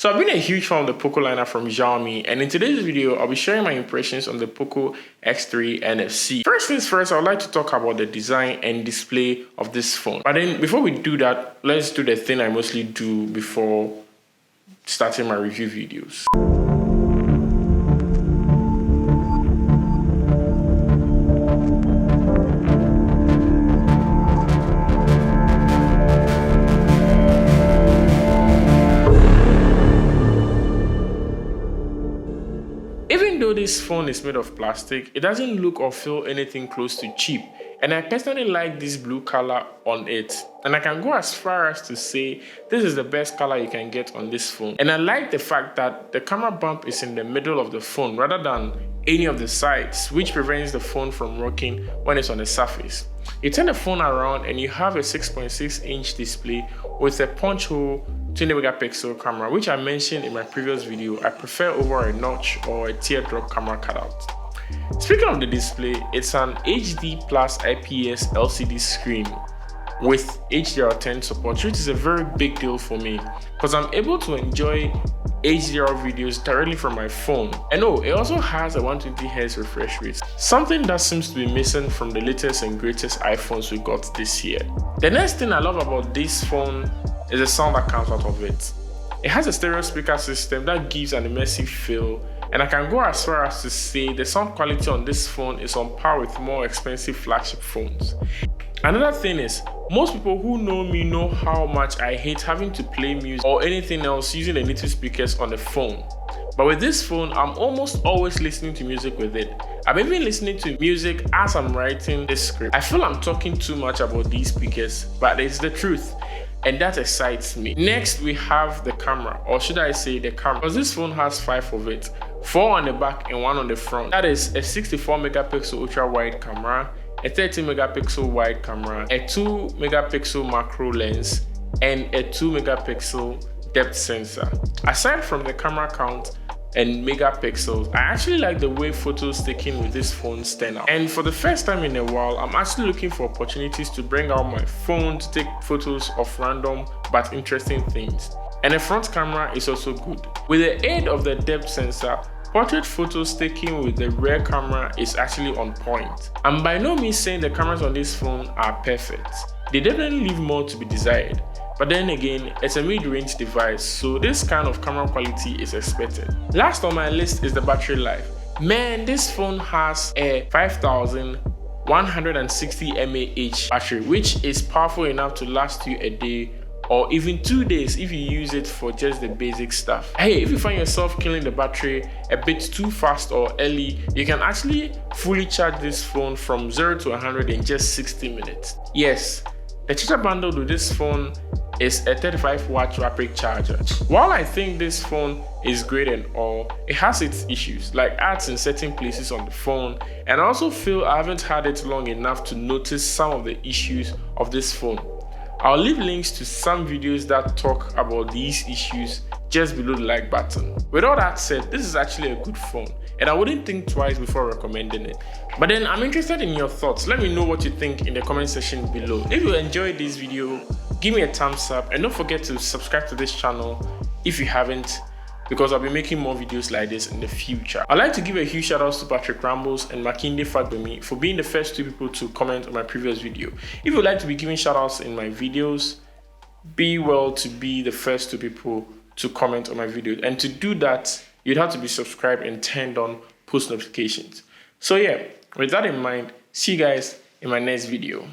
So I've been a huge fan of the Poco lineup from Xiaomi, and in today's video, I'll be sharing my impressions on the Poco X3 NFC. First things first, I would like to talk about the design and display of this phone. But then before we do that, let's do the thing I mostly do before starting my review videos. Even though this phone is made of plastic, it doesn't look or feel anything close to cheap, and I personally like this blue color on it, and I can go as far as to say this is the best color you can get on this phone. And I like the fact that the camera bump is in the middle of the phone rather than any of the sides, which prevents the phone from rocking when it's on the surface. You turn the phone around and you have a 6.6-inch display with a punch hole 20 megapixel camera, which I mentioned in my previous video I prefer over a notch or a teardrop camera cutout. Speaking of the display, it's an HD plus IPS LCD screen with HDR10 support, which is a very big deal for me because I'm able to enjoy HDR videos directly from my phone. And oh, it also has a 120Hz refresh rate, something that seems to be missing from the latest and greatest iPhones we got this year. The next thing I love about this phone is the sound that comes out of it. It has a stereo speaker system that gives an immersive feel, and I can go as far as to say the sound quality on this phone is on par with more expensive flagship phones. Another thing is, most people who know me know how much I hate having to play music or anything else using the native speakers on the phone. But with this phone, I'm almost always listening to music with it. I'm even listening to music as I'm writing this script. I feel I'm talking too much about these speakers, but it's the truth, and that excites me. Next, we have the camera, or should I say the camera, because this phone has 5 of it, 4 on the back and 1 on the front. That is a 64 megapixel ultra wide camera, a 30 megapixel wide camera, a 2 megapixel macro lens, and a 2 megapixel depth sensor. Aside from the camera count and megapixels, I actually like the way photos taken with this phone stand out. And for the first time in a while, I'm actually looking for opportunities to bring out my phone to take photos of random but interesting things. And the front camera is also good. With the aid of the depth sensor, portrait photos taken with the rear camera is actually on point. I'm by no means saying the cameras on this phone are perfect. They definitely leave more to be desired. But then again, it's a mid-range device, so this kind of camera quality is expected. Last on my list is the battery life. Man, this phone has a 5160 mAh battery, which is powerful enough to last you a day or even 2 days if you use it for just the basic stuff. Hey, if you find yourself killing the battery a bit too fast or early, you can actually fully charge this phone from 0 to 100 in just 60 minutes. Yes, the charger bundled with this phone is a 35-watt rapid charger. While I think this phone is great and all, it has its issues, like ads in certain places on the phone, and I also feel I haven't had it long enough to notice some of the issues of this phone. I'll leave links to some videos that talk about these issues just below the like button. With all that said, this is actually a good phone, and I wouldn't think twice before recommending it. But then I'm interested in your thoughts. Let me know what you think in the comment section below. If you enjoyed this video, give me a thumbs up, and don't forget to subscribe to this channel if you haven't, because I'll be making more videos like this in the future. I'd like to give a huge shout out to Patrick Rambles and Makinde Fagbemi for being the first 2 people to comment on my previous video. If you'd like to be giving shout outs in my videos, be well to be the first 2 people to comment on my video. And to do that, you'd have to be subscribed and turned on post notifications. So yeah, with that in mind, see you guys in my next video.